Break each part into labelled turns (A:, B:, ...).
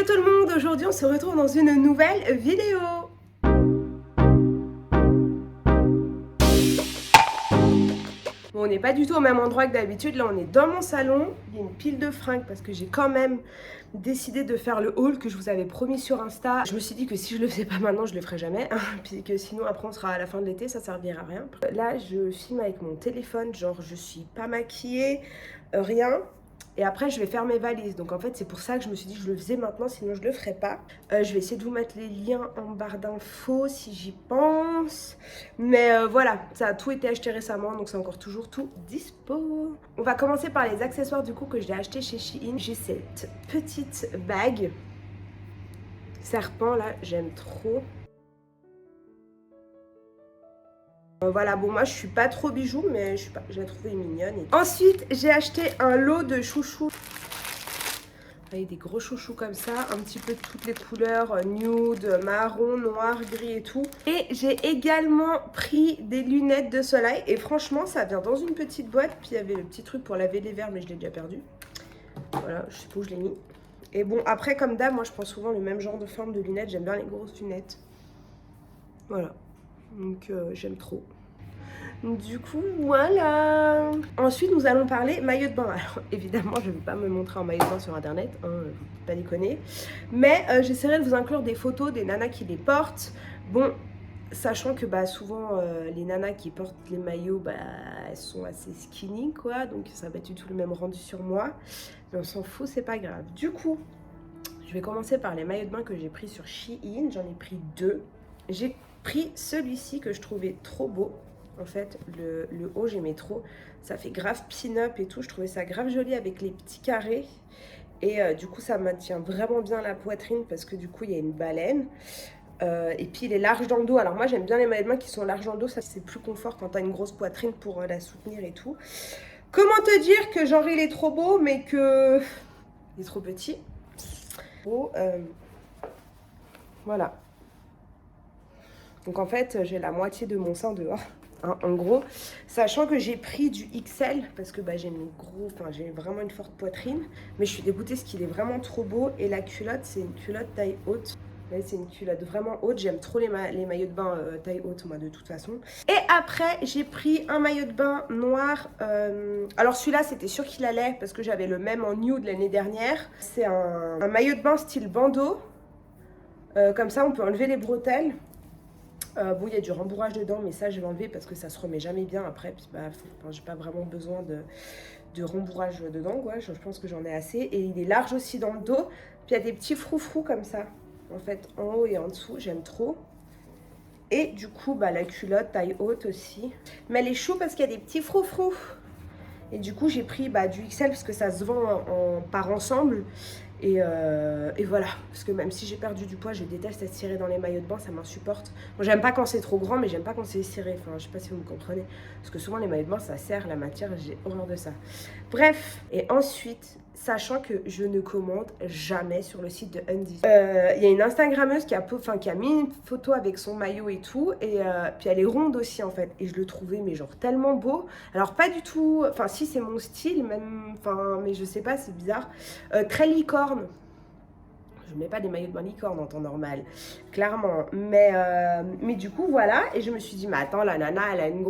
A: Hello tout le monde, aujourd'hui on se retrouve dans une nouvelle vidéo. Bon, on n'est pas du tout au même endroit que d'habitude, là on est dans mon salon, il y a une pile de fringues parce que j'ai quand même décidé de faire le haul que je vous avais promis sur Insta. Je me suis dit que si je le faisais pas maintenant, je le ferais jamais, hein, puis que sinon après on sera à la fin de l'été, ça servira à rien. Là je filme avec mon téléphone, genre je suis pas maquillée, rien. Et après, je vais faire mes valises. Donc en fait, c'est pour ça que je me suis dit que je le faisais maintenant, sinon je le ferais pas. Je vais essayer de vous mettre les liens en barre d'infos si j'y pense. Mais voilà, ça a tout été acheté récemment, donc c'est encore toujours tout dispo. On va commencer par les accessoires du coup que j'ai acheté chez Shein. J'ai cette petite bague serpent là, j'aime trop. Voilà, bon moi je suis pas trop bijoux, mais je l'ai trouvée mignonne. Ensuite, j'ai acheté un lot de chouchous. Avec des gros chouchous comme ça, un petit peu de toutes les couleurs, nude, marron, noir, gris et tout. Et j'ai également pris des lunettes de soleil. Et franchement, ça vient dans une petite boîte. Puis il y avait le petit truc pour laver les verres, mais je l'ai déjà perdu. Voilà, je sais pas où je l'ai mis. Et bon, après, comme d'hab, moi je prends souvent le même genre de forme de lunettes. J'aime bien les grosses lunettes. Voilà. Donc j'aime trop. Du coup, voilà. Ensuite, nous allons parler maillot de bain. Alors, évidemment, je ne vais pas me montrer en maillot de bain sur Internet, hein, pas déconner. Mais j'essaierai de vous inclure des photos des nanas qui les portent. Bon, sachant que bah, souvent, les nanas qui portent les maillots, bah, elles sont assez skinny, quoi. Donc, ça va pas être du tout le même rendu sur moi. Mais on s'en fout, c'est pas grave. Du coup, je vais commencer par les maillots de bain que j'ai pris sur Shein. J'en ai pris 2. J'ai pris celui-ci que je trouvais trop beau. En fait, le haut, j'aimais trop. Ça fait grave pin-up et tout. Je trouvais ça grave joli avec les petits carrés. Et du coup, ça maintient vraiment bien la poitrine parce que du coup, il y a une baleine. Et puis, il est large dans le dos. Alors moi, j'aime bien les maillots de bain qui sont larges dans le dos. Ça, c'est plus confort quand t'as une grosse poitrine pour la soutenir et tout. Comment te dire que genre, il est trop beau, mais que... il est trop petit. Bon, voilà. Donc en fait, j'ai la moitié de mon sein dehors. Hein, en gros, sachant que j'ai pris du XL parce que bah, j'ai vraiment une forte poitrine, mais je suis dégoûtée parce qu'il est vraiment trop beau. Et la culotte, c'est une culotte taille haute. Là, c'est une culotte vraiment haute. J'aime trop les maillots de bain taille haute, moi, de toute façon. Et après, j'ai pris un maillot de bain noir. Alors celui-là, c'était sûr qu'il allait parce que j'avais le même en nude l'année dernière. C'est un maillot de bain style bandeau. Comme ça, on peut enlever les bretelles. Bon, il y a du rembourrage dedans, mais ça, je vais l'enlever parce que ça se remet jamais bien après. Puis, bah, j'ai pas vraiment besoin de rembourrage dedans, quoi. Je pense que j'en ai assez. Et il est large aussi dans le dos. Puis, il y a des petits froufrous comme ça, en fait, en haut et en dessous. J'aime trop. Et du coup, bah, la culotte taille haute aussi. Mais elle est chou parce qu'il y a des petits froufrous. Et du coup, j'ai pris du XL parce que ça se vend par ensemble. Et voilà, parce que même si j'ai perdu du poids, je déteste être serrée dans les maillots de bain, ça m'insupporte. Bon, j'aime pas quand c'est trop grand, mais j'aime pas quand c'est serré. Enfin, je sais pas si vous me comprenez. Parce que souvent, les maillots de bain, ça serre la matière, j'ai horreur de ça. Bref, et ensuite, sachant que je ne commande jamais sur le site de Undies. Il y a une Instagrammeuse qui a mis une photo avec son maillot et tout, et puis elle est ronde aussi en fait, et je le trouvais mais genre tellement beau. Alors pas du tout, enfin si c'est mon style même, enfin mais je sais pas, c'est bizarre. Très licorne. Je mets pas des maillots de bain licorne en temps normal, clairement. Mais du coup, voilà. Et je me suis dit, mais attends, la nana, elle a une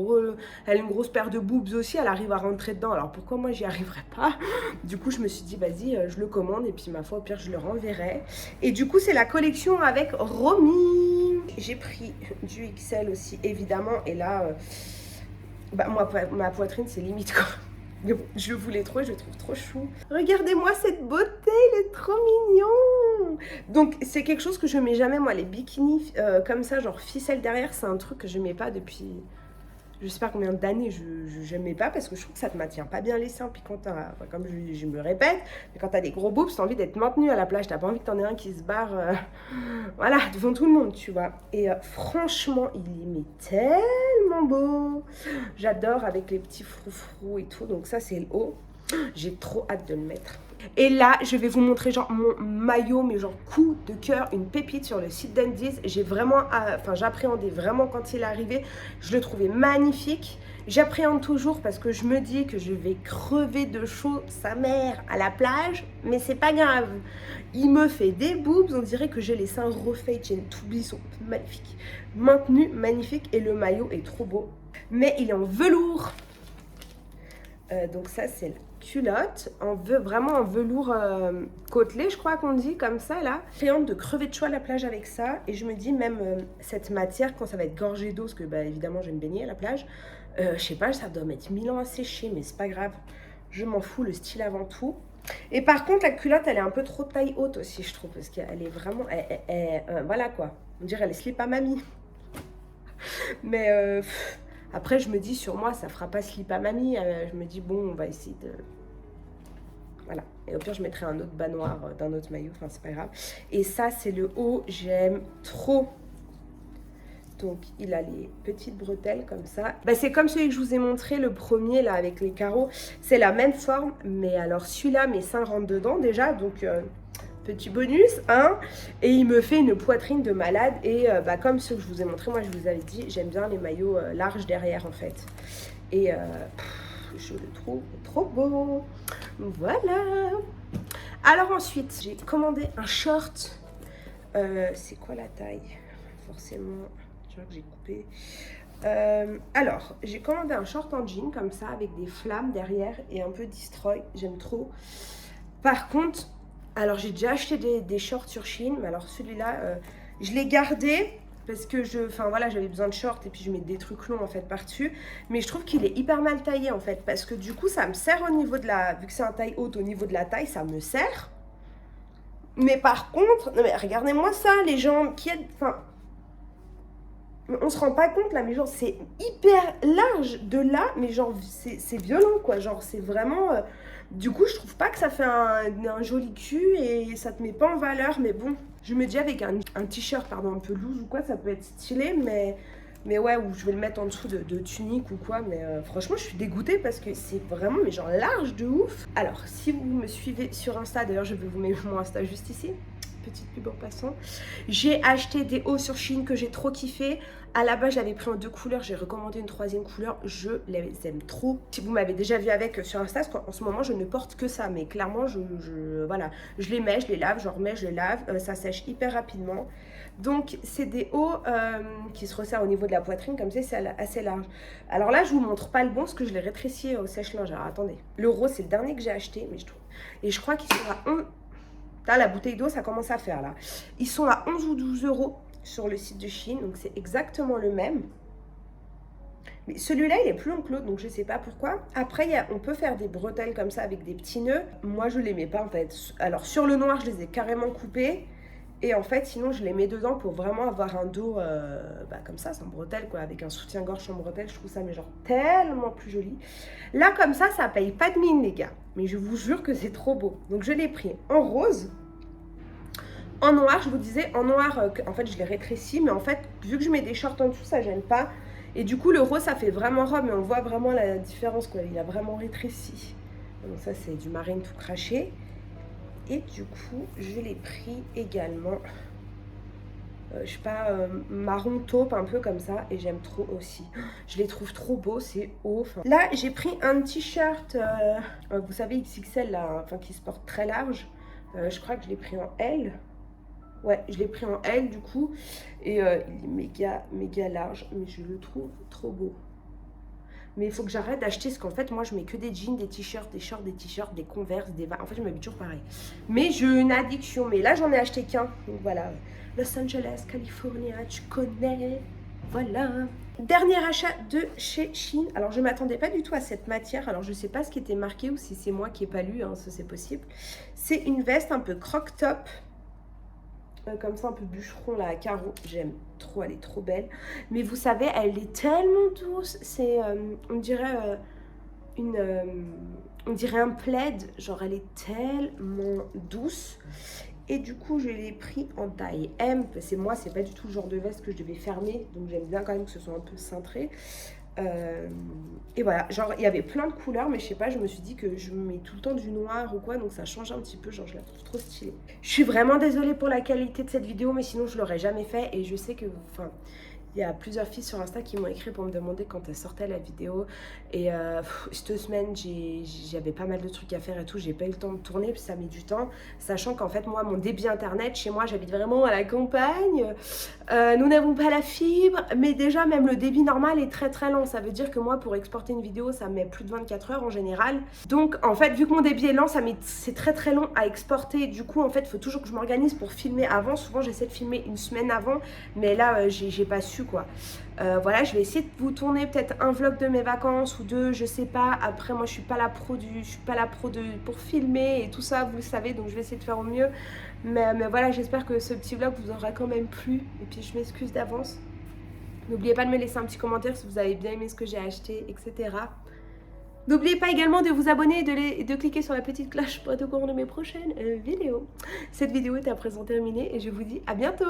A: grosse paire de boobs aussi. Elle arrive à rentrer dedans. Alors pourquoi moi, j'y arriverai pas? Du coup, je me suis dit, vas-y, je le commande. Et puis, ma foi, au pire, je le renverrai. Et du coup, c'est la collection avec Romy. J'ai pris du XL aussi, évidemment. Et là, moi, ma poitrine, c'est limite, quoi. Mais bon, je voulais trop et je le trouve trop chou. Regardez-moi cette beauté, il est trop mignon. Donc c'est quelque chose que je mets jamais, moi, les bikinis comme ça, genre ficelle derrière, c'est un truc que je mets pas depuis je sais pas combien d'années. Je mets pas parce que je trouve que ça te maintient pas bien les seins. Puis quand t'as, comme je me répète, mais quand t'as des gros boobs, t'as envie d'être maintenu à la plage, t'as pas envie que t'en aies un qui se barre voilà, devant tout le monde, tu vois. Et franchement, il est tellement beau. J'adore avec les petits froufrous et tout. Donc ça, c'est le haut. J'ai trop hâte de le mettre. Et là, je vais vous montrer genre mon maillot, mais genre coup de cœur, une pépite sur le site d'Andy's. J'ai vraiment, enfin j'appréhendais vraiment quand il est arrivé. Je le trouvais magnifique. J'appréhende toujours parce que je me dis que je vais crever de chaud sa mère à la plage, mais c'est pas grave. Il me fait des boobs, on dirait que j'ai les seins refaits, j'ai tout ils sont magnifiques. Maintenu, magnifique, et le maillot est trop beau. Mais il est en velours. Donc ça c'est la culotte, vraiment en velours côtelé, je crois qu'on dit comme ça là. J'ai hâte de crever de chaud à la plage avec ça, et je me dis même cette matière quand ça va être gorgé d'eau, parce que bah, évidemment je vais me baigner à la plage, je sais pas, ça doit mettre 1000 ans à sécher, mais c'est pas grave, je m'en fous, le style avant tout. Et par contre la culotte elle est un peu trop taille haute aussi je trouve, parce qu'elle est vraiment, voilà quoi, on dirait elle est slip à mamie. Mais après, je me dis, sur moi, ça fera pas slip à mamie. Je me dis, bon, on va essayer de... Voilà. Et au pire, je mettrai un autre bas noir d'un autre maillot. Enfin, c'est pas grave. Et ça, c'est le haut. J'aime trop. Donc, il a les petites bretelles comme ça. Bah, c'est comme celui que je vous ai montré, le premier, là, avec les carreaux. C'est la même forme. Mais alors, celui-là, mes seins rentrent dedans, déjà. Donc... petit bonus, hein, et il me fait une poitrine de malade. Et bah, comme ceux que je vous ai montré, moi je vous avais dit, j'aime bien les maillots larges derrière en fait. Et je le trouve trop beau. Voilà. Alors ensuite, j'ai commandé un short. C'est quoi la taille? Forcément, je vois que j'ai coupé. Alors, j'ai commandé un short en jean comme ça, avec des flammes derrière et un peu destroy. J'aime trop. Par contre, alors j'ai déjà acheté des shorts sur Shein, mais alors celui-là, je l'ai gardé parce que enfin voilà, j'avais besoin de shorts et puis je mets des trucs longs en fait par-dessus. Mais je trouve qu'il est hyper mal taillé en fait, parce que du coup ça me sert au niveau de la, vu que c'est un taille haute, au niveau de la taille, ça me sert. Mais par contre, non mais regardez-moi ça, les jambes qui aident, enfin, on se rend pas compte là, mais genre c'est hyper large de là, mais genre c'est violent quoi, genre c'est vraiment... du coup je trouve pas que ça fait un joli cul et ça te met pas en valeur, mais bon, je me dis avec un t-shirt pardon un peu loose ou quoi, ça peut être stylé, mais ouais, ou je vais le mettre en dessous de tunique ou quoi, mais franchement je suis dégoûtée parce que c'est vraiment mais genre large de ouf. Alors si vous me suivez sur Insta, d'ailleurs je vais vous mettre mon Insta juste ici, petite pub en passant. J'ai acheté des hauts sur Shein que j'ai trop kiffé. À la base, j'avais pris en 2 couleurs. J'ai recommandé une 3e couleur. Je les aime trop. Si vous m'avez déjà vu avec sur Insta, en ce moment, je ne porte que ça. Mais clairement, voilà, je les mets, je les lave, je remets, je les lave. Ça sèche hyper rapidement. Donc, c'est des hauts qui se resserrent au niveau de la poitrine. Comme ça, c'est assez large. Alors là, je vous montre pas le bon parce que je l'ai rétréci au sèche-linge. Alors, attendez. Le rose, c'est le dernier que j'ai acheté. Mais je trouve... Et je crois qu'il sera... Là, la bouteille d'eau, ça commence à faire là. Ils sont à 11 ou 12 euros sur le site de Shein, donc c'est exactement le même. Mais celui-là, il est plus long que l'autre, donc je sais pas pourquoi. Après, on peut faire des bretelles comme ça avec des petits nœuds. Moi, je les mets pas en fait. Alors, sur le noir, je les ai carrément coupés. Et en fait, sinon, je les mets dedans pour vraiment avoir un dos comme ça, sans bretelles, quoi, avec un soutien-gorge sans bretelles. Je trouve ça, mais genre, tellement plus joli. Là, comme ça paye pas de mine, les gars. Mais je vous jure que c'est trop beau. Donc, je l'ai pris en rose. En noir, je vous disais, en noir, en fait, je l'ai rétréci. Mais en fait, vu que je mets des shorts en dessous, ça gêne pas. Et du coup, le rose, ça fait vraiment robe. Mais on voit vraiment la différence, quoi. Il a vraiment rétréci. Donc ça, c'est du marine tout craché. Et du coup, je l'ai pris également, je sais pas, marron taupe, un peu comme ça. Et j'aime trop aussi. Je les trouve trop beaux, c'est haut. Enfin, là, j'ai pris un t-shirt, vous savez, XXL, là, enfin, qui se porte très large. Je crois que je l'ai pris en L. Ouais, je l'ai pris en L, du coup. Et il est méga, méga large. Mais je le trouve trop beau. Mais il faut que j'arrête d'acheter, parce qu'en fait, moi, je mets que des jeans, des t-shirts, des shorts, des t-shirts, des Converse, En fait, je m'habille toujours pareil. Mais j'ai une addiction. Mais là, j'en ai acheté qu'un. Donc voilà. Los Angeles, Californie, tu connais. Voilà. Dernier achat de chez Shein. Alors, je ne m'attendais pas du tout à cette matière. Alors, je ne sais pas ce qui était marqué ou si c'est moi qui n'ai pas lu. Hein, ça, c'est possible. C'est une veste un peu croc-top. Comme ça, un peu bûcheron là à carreaux. J'aime trop, elle est trop belle. Mais vous savez, elle est tellement douce. C'est, on dirait on dirait un plaid. Genre, elle est tellement douce. Et du coup, je l'ai pris en taille M. Parce que moi, c'est pas du tout le genre de veste que je devais fermer. Donc, j'aime bien quand même que ce soit un peu cintré. Et voilà, genre il y avait plein de couleurs, mais je sais pas, je me suis dit que je mets tout le temps du noir ou quoi, donc ça change un petit peu, genre je la trouve trop stylée. Je suis vraiment désolée pour la qualité de cette vidéo, mais sinon je l'aurais jamais fait, et je sais que, enfin, il y a plusieurs filles sur Insta qui m'ont écrit pour me demander quand elle sortait la vidéo. Et cette semaine, j'avais pas mal de trucs à faire et tout. J'ai pas eu le temps de tourner, puis ça met du temps. Sachant qu'en fait, moi, mon débit internet, chez moi, j'habite vraiment à la campagne. Nous n'avons pas la fibre. Mais déjà, même le débit normal est très très lent. Ça veut dire que moi, pour exporter une vidéo, ça met plus de 24 heures en général. Donc, en fait, vu que mon débit est lent, c'est très très long à exporter. Du coup, en fait, il faut toujours que je m'organise pour filmer avant. Souvent, j'essaie de filmer une semaine avant. Mais là, j'ai pas su quoi. Voilà, je vais essayer de vous tourner peut-être un vlog de mes vacances ou deux, je sais pas. Après, moi, je suis pas la pro pour filmer et tout ça, vous le savez, donc je vais essayer de faire au mieux. Mais voilà, j'espère que ce petit vlog vous aura quand même plu. Et puis, je m'excuse d'avance. N'oubliez pas de me laisser un petit commentaire si vous avez bien aimé ce que j'ai acheté, etc. N'oubliez pas également de vous abonner et de cliquer sur la petite cloche pour être au courant de mes prochaines vidéos. Cette vidéo est à présent terminée et je vous dis à bientôt.